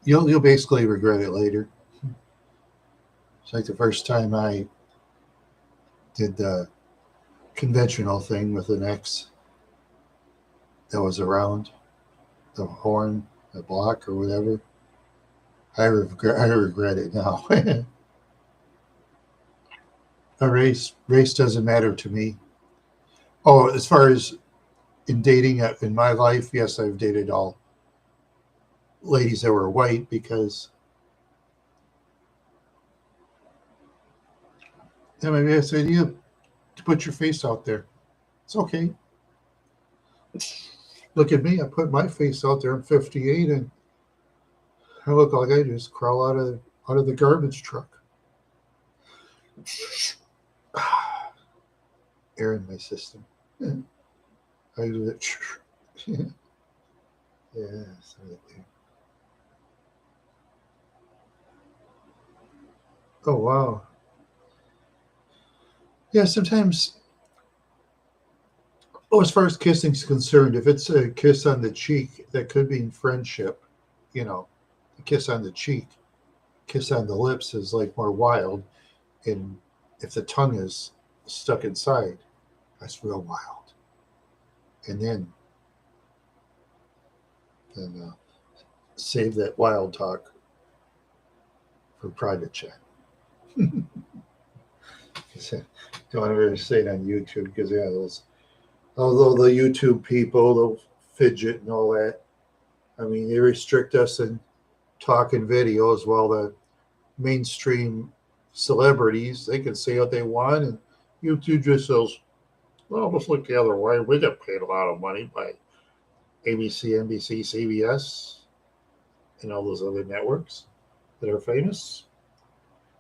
you'll basically regret it later. It's like the first time I did the conventional thing with an ex that was around the horn, the block, or whatever. I regret it now. Race doesn't matter to me. Oh, as far as in dating in my life, yes, I've dated all ladies that were white because maybe I said you to put your face out there. It's okay. Look at me. I put my face out there. I'm 58 and I look like I just crawl out of the garbage truck. Air in my system. I do it. Yes, right there. Oh wow. Yeah, sometimes. Oh, as far as kissing is concerned, if it's a kiss on the cheek, that could be in friendship. You know, a kiss on the cheek, kiss on the lips is like more wild, and if the tongue is stuck inside, that's real wild. And then save that wild talk for private chat. Don't want to really say it on YouTube because yeah, those although the YouTube people they'll fidget and all that. I mean, they restrict us in talking videos while the mainstream celebrities they can say what they want and YouTube just says, well, let's look the other way. We get paid a lot of money by ABC, NBC, CBS, and all those other networks that are famous.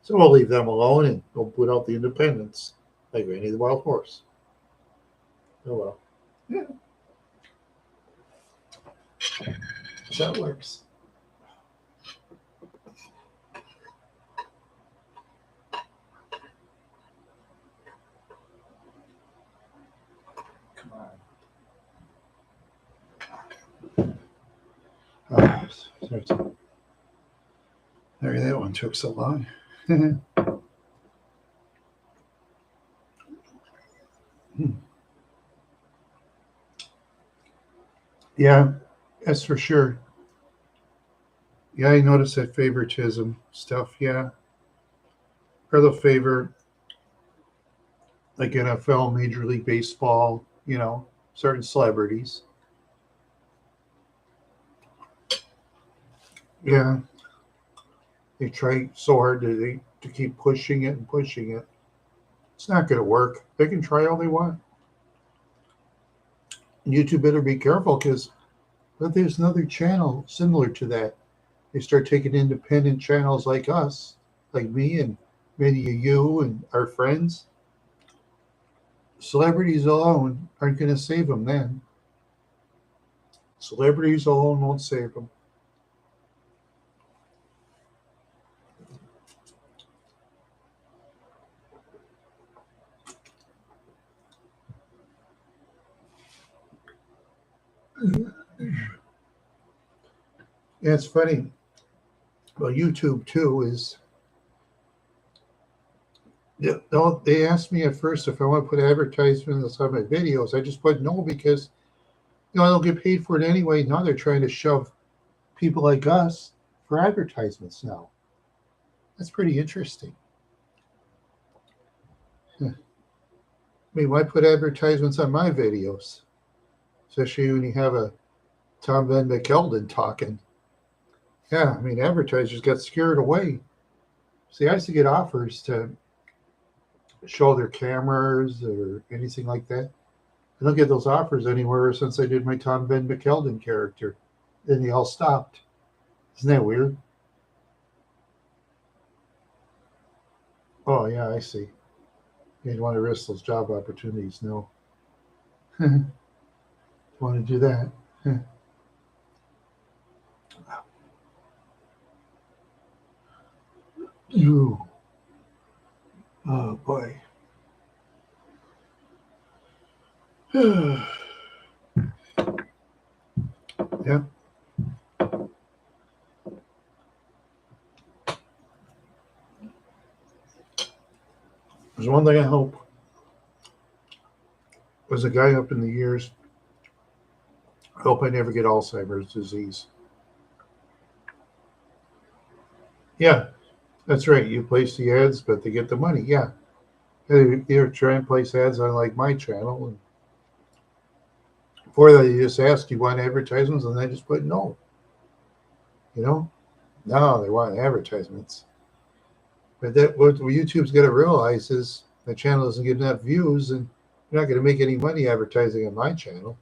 So we'll leave them alone and we'll put out the independents like Randy the Wild Horse. Oh well. Yeah. That works. Come on. Sorry, that one took so long. Yeah, that's for sure. Yeah, I noticed that favoritism stuff. Yeah, or the favor like NFL, Major League Baseball. Certain celebrities. Yeah, they try so hard to keep pushing it and pushing it. It's not going to work. They can try all they want. And YouTube better be careful because there's another channel similar to that. They start taking independent channels like us, like me and many of you and our friends. Celebrities alone aren't going to save them then. Celebrities alone won't save them. Yeah, it's funny. Well, YouTube too is. They asked me at first if I want to put advertisements on my videos. I just put no because I don't get paid for it anyway. Now they're trying to shove people like us for advertisements now. That's pretty interesting. I mean, why put advertisements on my videos? Especially when you have a Tom Van McKeldin talking. Yeah, I mean, advertisers got scared away. See, I used to get offers to show their cameras or anything like that. I don't get those offers anywhere since I did my Tom Van McKeldin character. Then they all stopped. Isn't that weird? Oh, yeah, I see. You don't want to risk those job opportunities. No. Want to do that. Ooh. Oh, boy. Yeah. There's one thing I hope. Was a guy up in the years. I hope I never get Alzheimer's disease. Yeah, that's right. You place the ads, but they get the money. Yeah, You're trying to place ads on like my channel, and before that, you just ask, "Do you want advertisements?" And I just put no. You know, no, they want advertisements. But that what YouTube's got to realize is the channel doesn't get enough views, and you're not going to make any money advertising on my channel.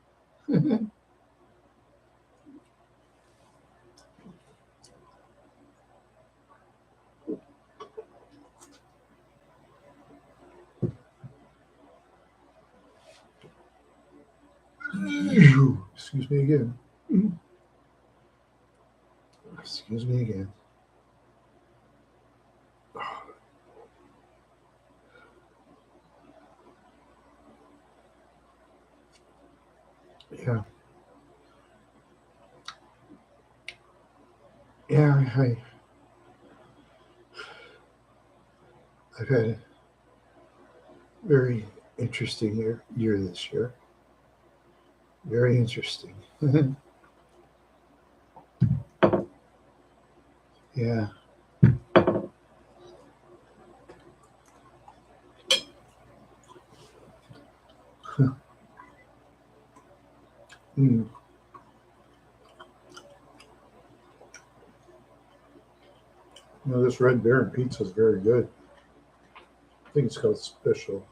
Excuse me again. Excuse me again. Yeah. Yeah, I've had a very interesting year this year. Very interesting. Yeah. Mm. This Red Baron pizza is very good. I think it's called Special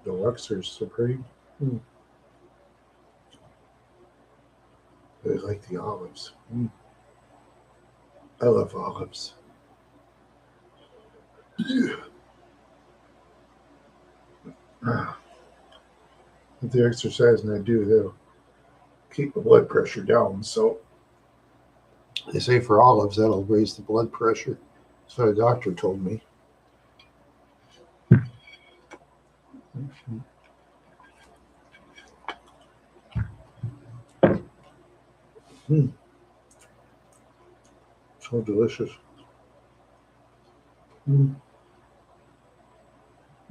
Deluxe or Supreme. Mm. I like the olives. Mm. I love olives. Ah, with the exercise and I do, they'll keep the blood pressure down. So they say for olives, that'll raise the blood pressure. That's what a doctor told me. Mm. So delicious. Mm.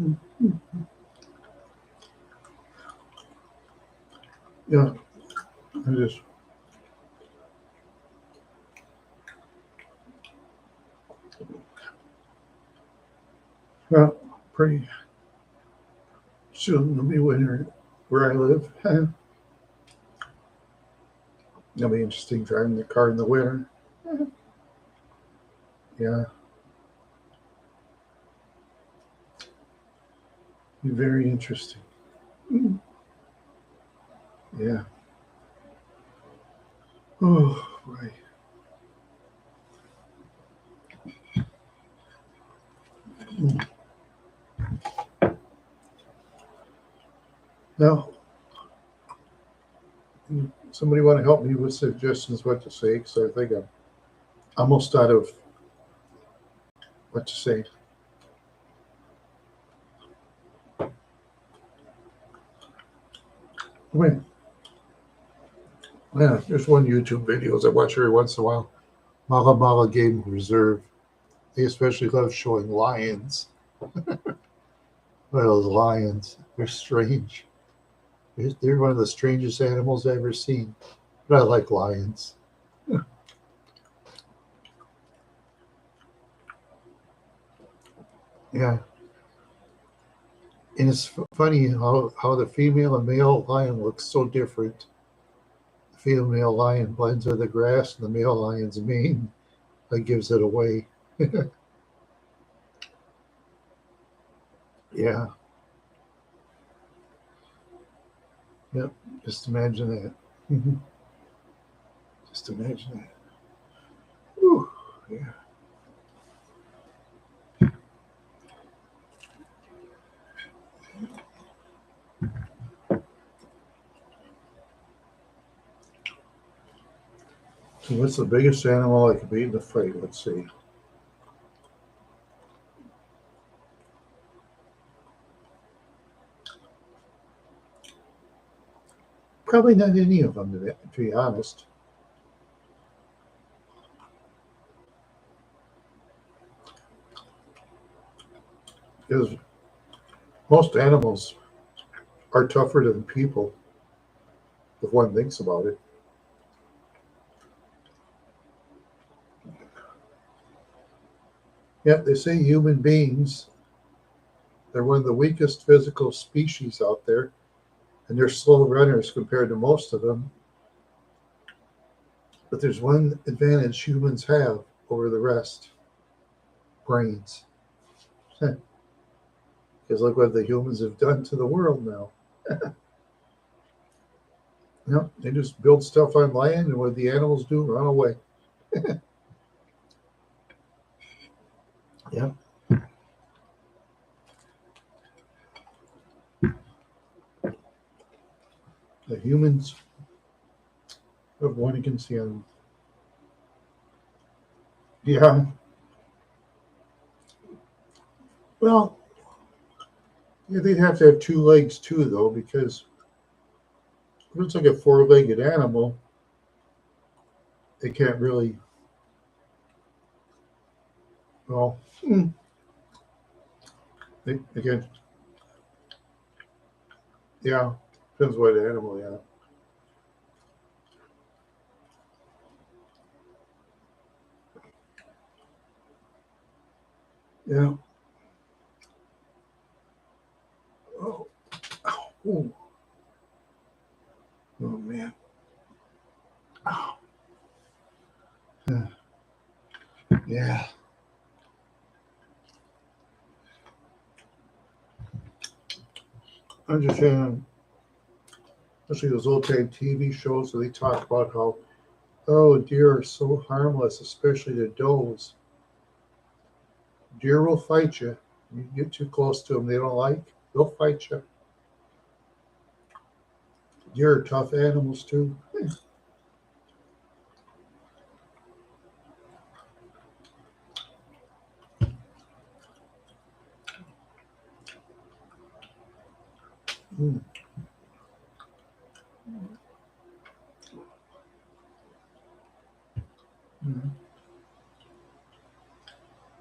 Mm. Yeah, I just well, pretty soon it'll be winter where I live. It'll be interesting driving the car in the winter. Yeah, be very interesting. Mm. Yeah. Oh, right. Mm. Now, somebody want to help me with suggestions what to say? Because I think I'm almost out of what to say. Wait, yeah, there's one YouTube videos I watch every once in a while. Mala Mala Game Reserve. They especially love showing lions. Those lions, they're strange. They're one of the strangest animals I've ever seen. But I like lions. Yeah, and it's funny how the female and male lion looks so different. The female lion blends with the grass, and the male lion's mane that gives it away. Yeah, yep. Just imagine that. Mhm. Just imagine that. Whew. Yeah. So what's the biggest animal I could beat in a fight? Let's see. Probably not any of them, to be honest. Because most animals are tougher than people if one thinks about it. Yeah, they say human beings They're one of the weakest physical species out there, and they're slow runners compared to most of them. But there's one advantage humans have over the rest: brains. Because look what the humans have done to the world now. Yep, they just build stuff on land, and what the animals do, run away. Yeah. The humans have one against the other. Yeah. Well, yeah, they'd have to have two legs too, though, because if it's like a four-legged animal, they can't really. Well, they can. Yeah, depends what animal. Yeah. Yeah. Oh. Oh, oh man. Oh. Yeah. I'm just saying, especially those old time TV shows where they talk about how, oh, deer are so harmless, especially the does. Deer will fight you. You get too close to them, they don't like. They'll fight you. Deer are tough animals too. Mm. Mm.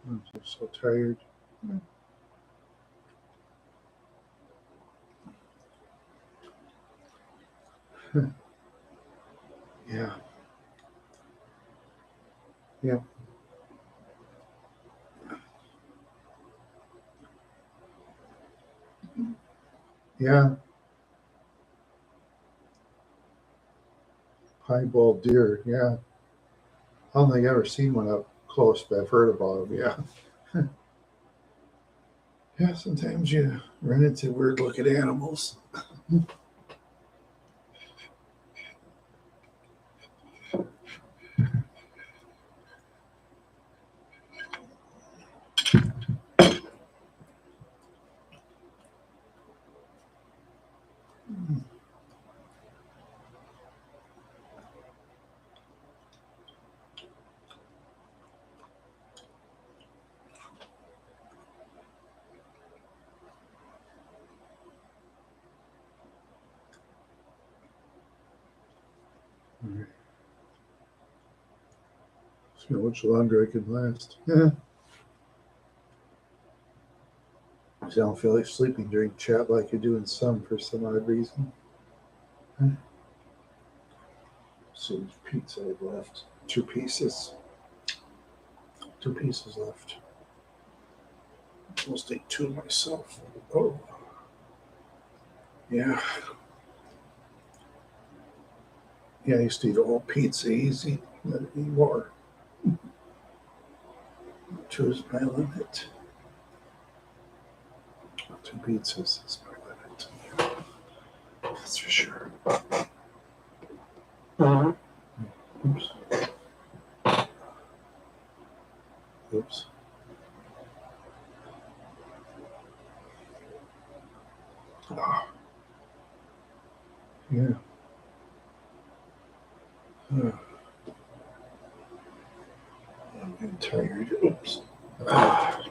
I'm so tired. Yeah. Yeah. Yeah. Piebald deer. Yeah. I don't think I've ever seen one up close, but I've heard about them. Yeah. Yeah. Sometimes you run into weird looking animals. See how much longer I can last. Yeah. I don't feel like sleeping during chat like I do in some for some odd reason. So pizza I've left. Two pieces. Two pieces left. I'll take two myself. Oh, yeah. Yeah, I used to eat a whole pizza easy. Not anymore. Two is my limit. Two pizzas is my limit. That's for sure. Oops. Oops. Ah, yeah. Ah, I'm getting tired. Oops. Ah.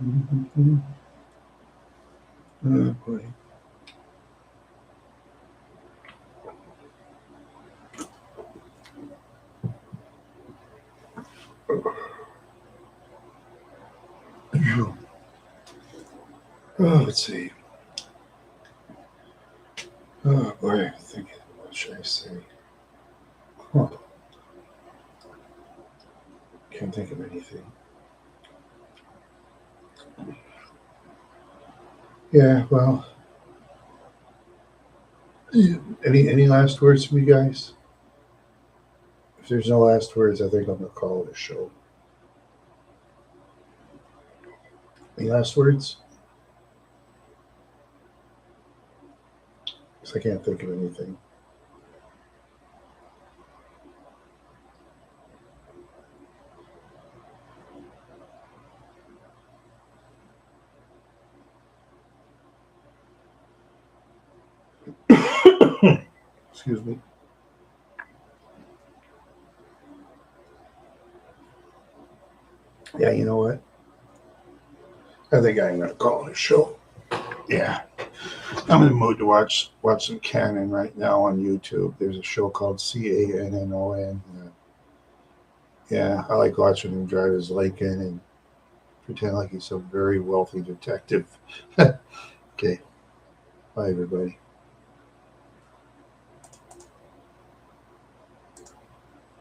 Oh, boy. Oh, let's see. Oh boy, I'm thinking, what should I say? Huh. Can't think of anything. Yeah, well, any last words from you guys? If there's no last words, I think I'm gonna call it a show. Any last words? Because I can't think of anything. Excuse me. Yeah, you know what? I think I'm gonna call it a show. Yeah, I'm in the mood to watch some Canon right now on YouTube. There's a show called Cannon. Yeah, I like watching him drive his Lincoln and pretend like he's a very wealthy detective. Okay, bye everybody.